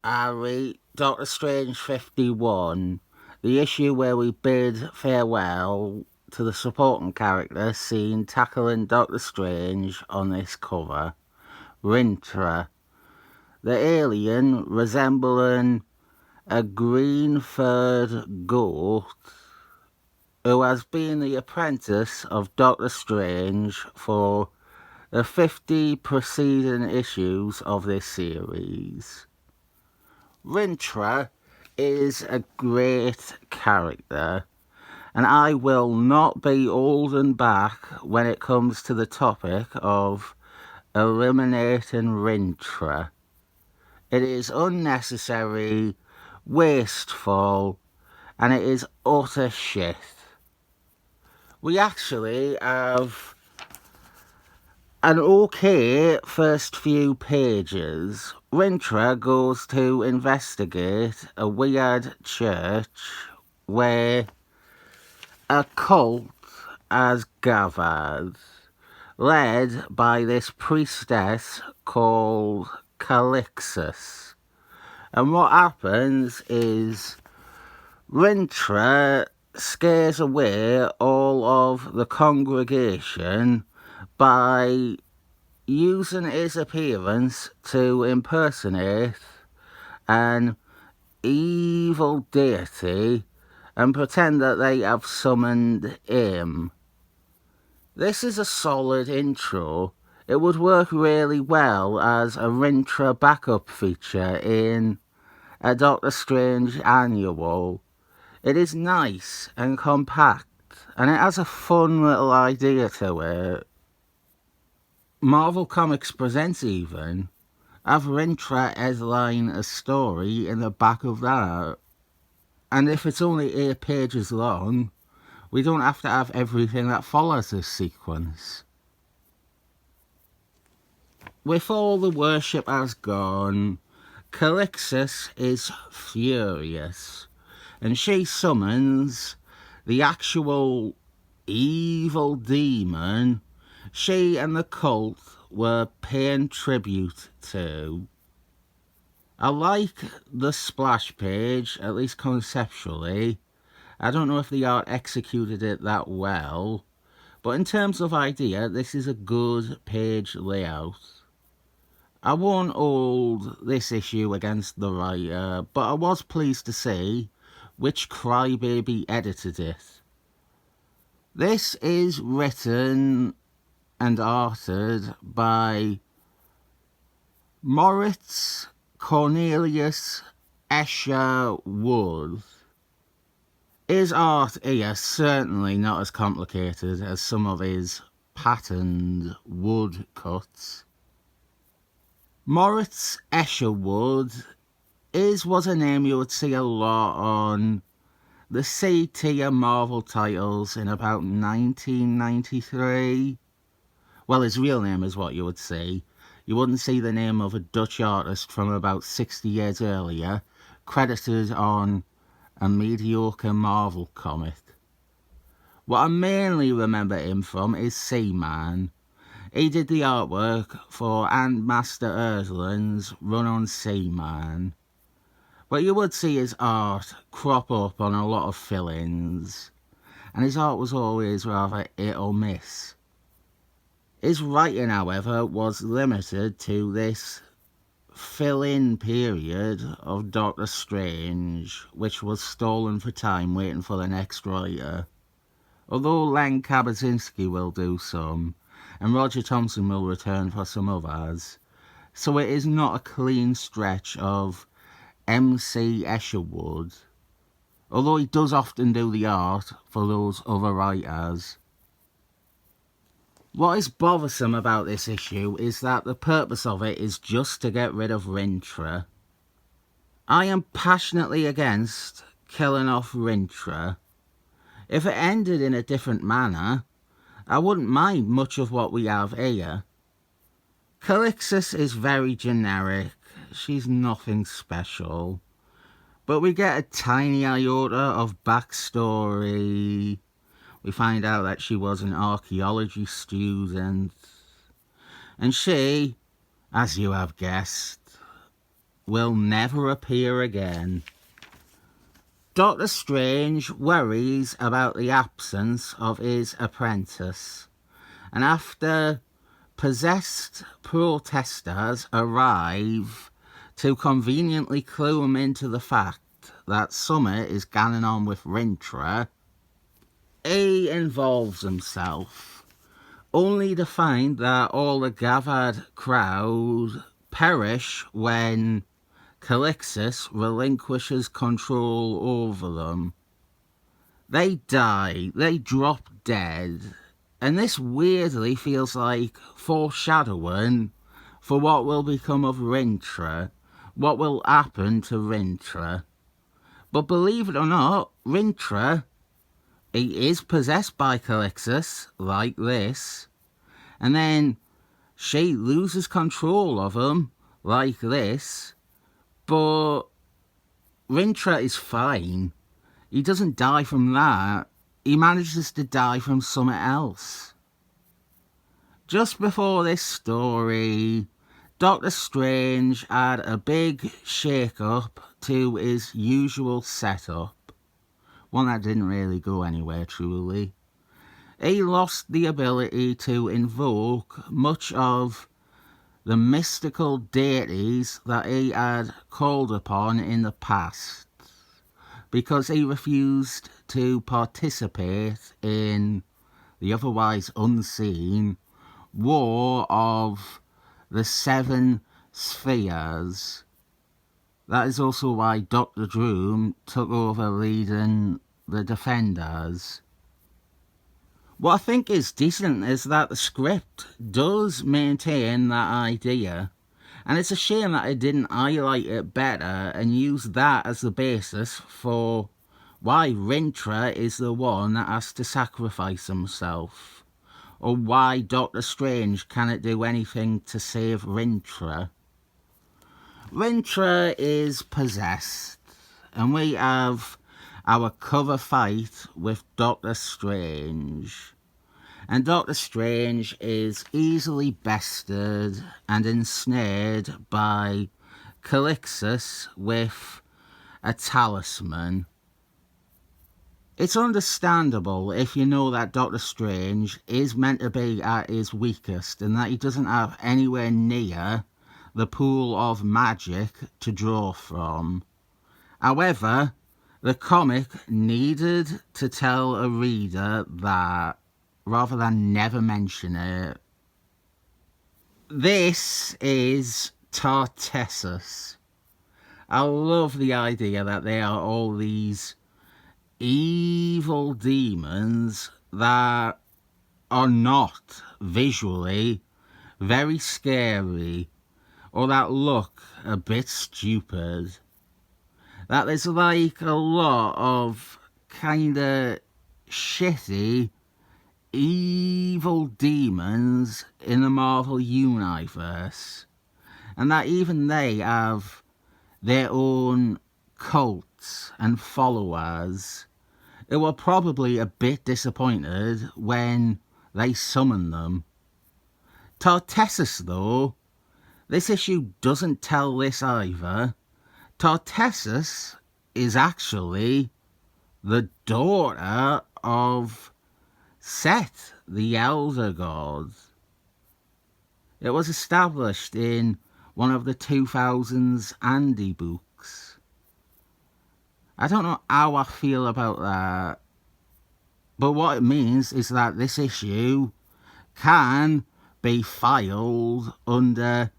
Harry, Doctor Strange 51, the issue where we bid farewell to the supporting character seen tackling Doctor Strange on this cover, Rintrah, the alien resembling a green-furred goat who has been the apprentice of Doctor Strange for the 50 preceding issues of this series. Rintrah is a great character, and I will not be holding back when it comes to the topic of eliminating Rintrah. It is unnecessary, wasteful, and it is utter shit. We actually have an okay first few pages. Rintrah goes to investigate a weird church where a cult has gathered, led by this priestess called Calyxis. And what happens is Rintrah scares away all of the congregation by using his appearance to impersonate an evil deity and pretend that they have summoned him. This is a solid intro. It would work really well as a Rintrah backup feature in a Doctor Strange annual. It is nice and compact, and it has a fun little idea to it. Marvel Comics Presents even have Rintrah headline a story in the back of that. And if it's only 8 pages long, we don't have to have everything that follows this sequence. With all the worship has gone, Calyxis is furious, and she summons the actual evil demon she and the cult were paying tribute to. I like the splash page, at least conceptually. I don't know if the art executed it that well, but in terms of idea, this is a good page layout. I won't hold this issue against the writer, but I was pleased to see which crybaby edited it. This is written and arted by Moritz Cornelius Isherwood. His art here is certainly not as complicated as some of his patterned wood cuts. Moritz Isherwood was a name you would see a lot on the C-tier Marvel titles in about 1993. Well, his real name is what you would see. You wouldn't see the name of a Dutch artist from about 60 years earlier, credited on a mediocre Marvel comic. What I mainly remember him from is Seaman. He did the artwork for Master Ersland's run on Seaman. But you would see his art crop up on a lot of fill-ins, and his art was always rather hit or miss. His writing, however, was limited to this fill-in period of Doctor Strange, which was stolen for time waiting for the next writer. Although Len Kabaczynski will do some, and Roger Thompson will return for some others, so it is not a clean stretch of MC Isherwood, although he does often do the art for those other writers. What is bothersome about this issue is that the purpose of it is just to get rid of Rintrah. I am passionately against killing off Rintrah. If it ended in a different manner, I wouldn't mind much of what we have here. Calyxis is very generic, she's nothing special, but we get a tiny iota of backstory. We find out that she was an archaeology student, and she, as you have guessed, will never appear again. Doctor Strange worries about the absence of his apprentice, and after possessed protesters arrive to conveniently clue him into the fact that Summit is getting on with Rintrah, he involves himself, only to find that all the gathered crowd perish when Calyxis relinquishes control over them. They die, they drop dead, and this weirdly feels like foreshadowing for what will become of Rintrah, what will happen to Rintrah. But believe it or not, Rintrah, he is possessed by Calyxis, like this, and then she loses control of him, like this, but Rintrah is fine. He doesn't die from that. He manages to die from something else. Just before this story, Doctor Strange had a big shake-up to his usual setup. One that didn't really go anywhere, truly. He lost the ability to invoke much of the mystical deities that he had called upon in the past, because he refused to participate in the otherwise unseen War of the Seven Spheres. That is also why Dr. Doom took over leading the Defenders. What I think is decent is that the script does maintain that idea, and it's a shame that it didn't highlight it better and use that as the basis for why Rintrah is the one that has to sacrifice himself, or why Doctor Strange cannot do anything to save Rintrah. Rintrah is possessed, and we have our cover fight with Doctor Strange. And Doctor Strange is easily bested and ensnared by Calyxis with a talisman. It's understandable if you know that Doctor Strange is meant to be at his weakest and that he doesn't have anywhere near the pool of magic to draw from. However, the comic needed to tell a reader that, rather than never mention it. This is Tartessus. I love the idea that there are all these evil demons that are not visually very scary, or that look a bit stupid. That there's like a lot of kinda shitty evil demons in the Marvel Universe, and that even they have their own cults and followers who were probably a bit disappointed when they summoned them. Tartessus, though, this issue doesn't tell this either. Tartessus is actually the daughter of Set, the Elder God. It was established in one of the 2000s Andy books. I don't know how I feel about that, but what it means is that this issue can be filed under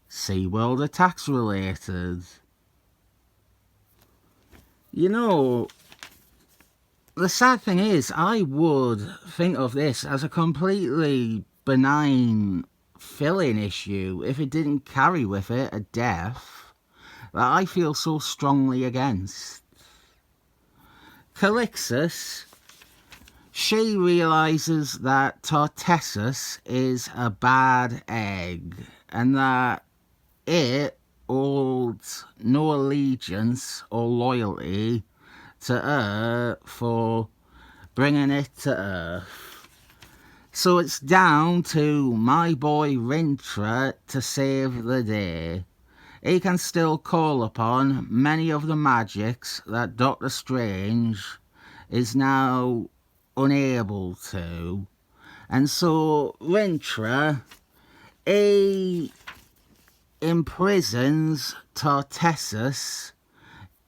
SeaWorld Attacks related. You know, the sad thing is, I would think of this as a completely benign fill-in issue if it didn't carry with it a death that I feel so strongly against. Calyxis, she realises that Tartessus is a bad egg, and that it holds no allegiance or loyalty to her for bringing it to Earth. So it's down to my boy Rintrah to save the day. he can still call upon many of the magics that Doctor Strange is now unable to. And so Rintrah, he imprisons Calyxis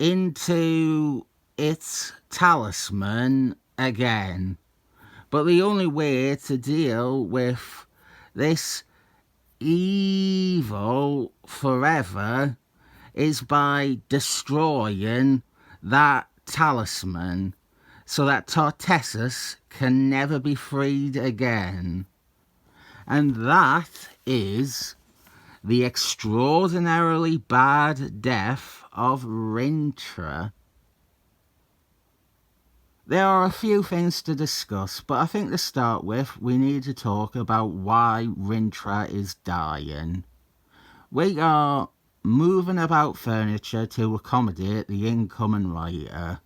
into its talisman again. But the only way to deal with this evil forever is by destroying that talisman so that Calyxis can never be freed again. And that is the extraordinarily bad death of Rintrah. There are a few things to discuss, but I think to start with, we need to talk about why Rintrah is dying. We are moving about furniture to accommodate the incoming writer,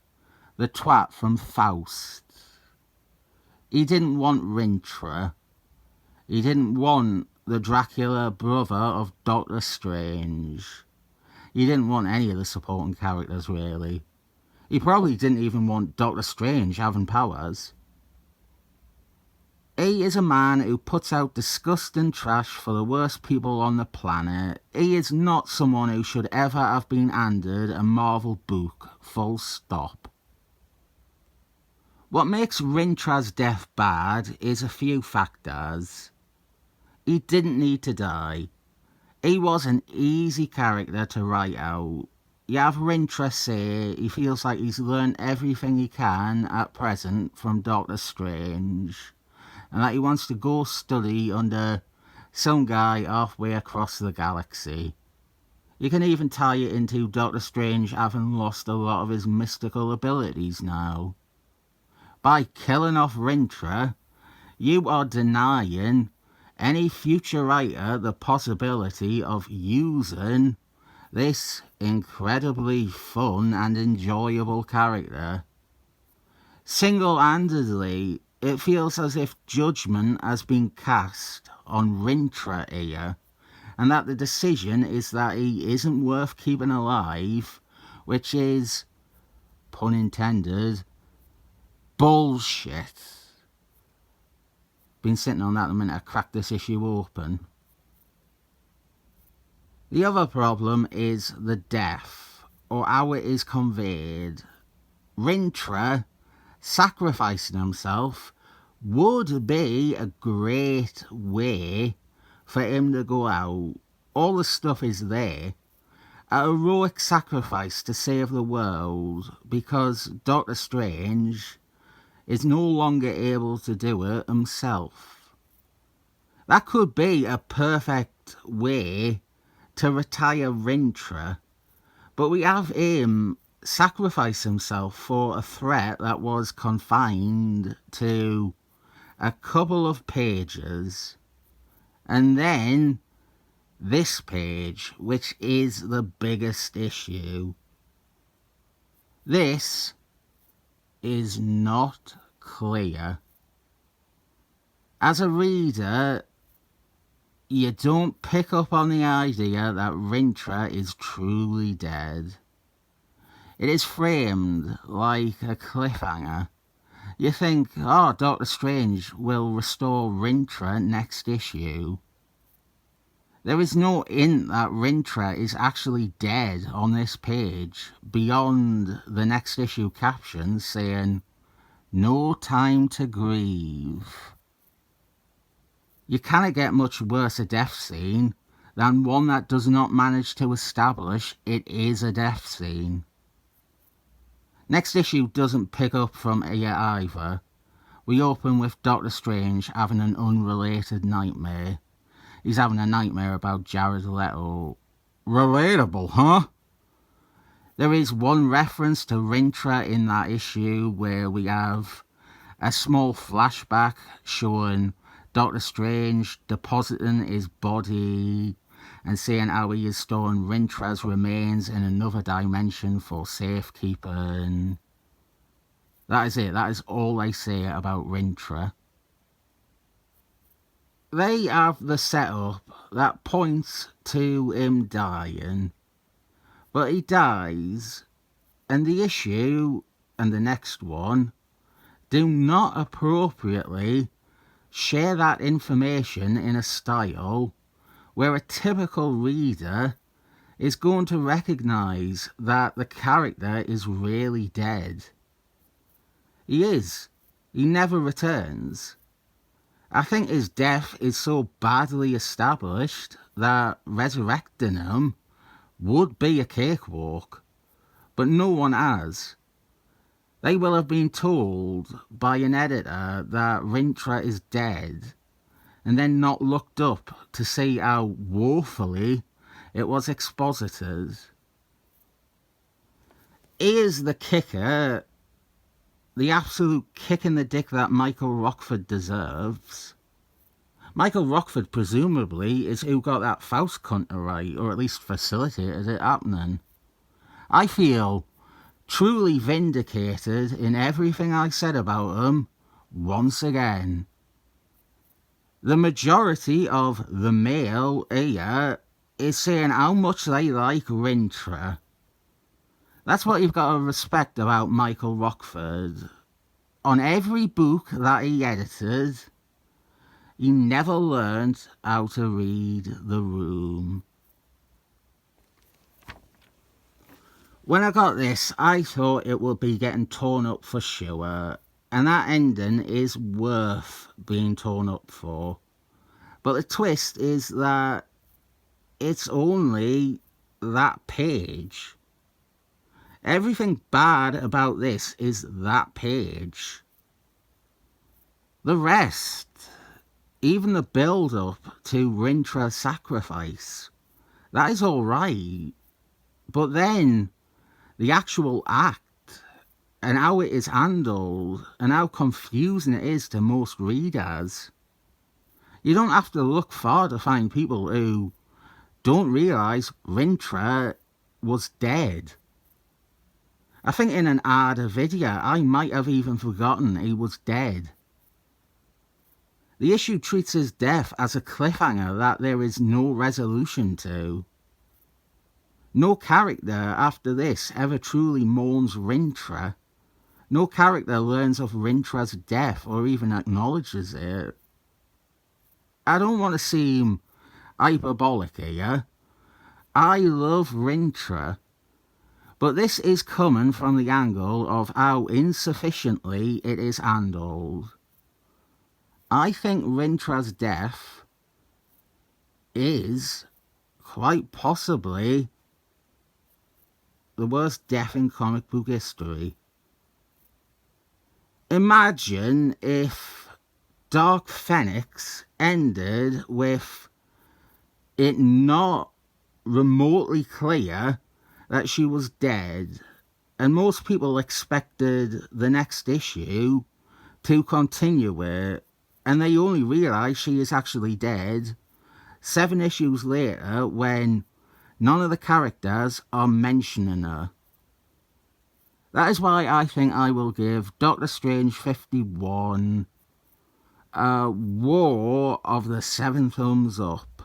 the twat from Faust. He didn't want Rintrah. He didn't want the Dracula brother of Doctor Strange. He didn't want any of the supporting characters, really. He probably didn't even want Doctor Strange having powers. He is a man who puts out disgusting trash for the worst people on the planet. He is not someone who should ever have been handed a Marvel book, full stop. What makes Rintrah's death bad is a few factors. He didn't need to die. He was an easy character to write out. You have Rintrah say he feels like he's learned everything he can at present from Doctor Strange, and that he wants to go study under some guy halfway across the galaxy. You can even tie it into Doctor Strange having lost a lot of his mystical abilities now. By killing off Rintrah, you are denying any future writer the possibility of using this incredibly fun and enjoyable character. Single-handedly, it feels as if judgment has been cast on Rintrah here, and that the decision is that he isn't worth keeping alive, which is, pun intended, bullshit. Been sitting on that the minute I cracked this issue open. The other problem is the death, or how it is conveyed. Rintrah sacrificing himself would be a great way for him to go out. All the stuff is there. A heroic sacrifice to save the world, because Doctor Strange is no longer able to do it himself. That could be a perfect way to retire Rintrah, but we have him sacrifice himself for a threat that was confined to a couple of pages, and then this page, which is the biggest issue. This is not clear. As a reader, you don't pick up on the idea that Rintrah is truly dead. It is framed like a cliffhanger. You think, oh, Doctor Strange will restore Rintrah next issue. There is no hint that Rintrah is actually dead on this page, beyond the next issue caption saying, "No time to grieve." You cannot get much worse a death scene than one that does not manage to establish it is a death scene. Next issue doesn't pick up from here either. We open with Doctor Strange having an unrelated nightmare. He's having a nightmare about Jared Leto. Relatable, huh? There is one reference to Rintrah in that issue where we have a small flashback showing Doctor Strange depositing his body and saying how he is storing Rintrah's remains in another dimension for safekeeping. That is it. That is all they say about Rintrah. They have the setup that points to him dying. But he dies, and the issue and the next one do not appropriately share that information in a style where a typical reader is going to recognise that the character is really dead. He is. He never returns. I think his death is so badly established that resurrecting him would be a cakewalk, but no one has. They will have been told by an editor that Rintrah is dead, and then not looked up to see how woefully it was exposited. Here's the kicker, the absolute kick in the dick that Michael Rockford deserves. Michael Rockford, presumably, is who got that Faust cunt right, or at least facilitated it happening. I feel truly vindicated in everything I said about him once again. The majority of the mail here is saying how much they like Rintrah. That's what you've got to respect about Michael Rockford. On every book that he edited, he never learned how to read the room. When I got this, I thought it would be getting torn up for sure, and that ending is worth being torn up for. But the twist is that it's only that page. Everything bad about this is that page. The rest, even the build-up to Rintrah's sacrifice, that is alright. But then the actual act and how it is handled and how confusing it is to most readers. You don't have to look far to find people who don't realise Rintrah was dead. I think in an harder video I might have even forgotten he was dead. The issue treats his death as a cliffhanger that there is no resolution to. No character after this ever truly mourns Rintrah. No character learns of Rintrah's death or even acknowledges it. I don't want to seem hyperbolic here. I love Rintrah, but this is coming from the angle of how insufficiently it is handled. I think Rintrah's death is quite possibly the worst death in comic book history. Imagine if Dark Phoenix ended with it not remotely clear that she was dead, and most people expected the next issue to continue it, and they only realise she is actually dead 7 issues later when none of the characters are mentioning her. That is why I think I will give Doctor Strange 51 a War of the 7 thumbs up.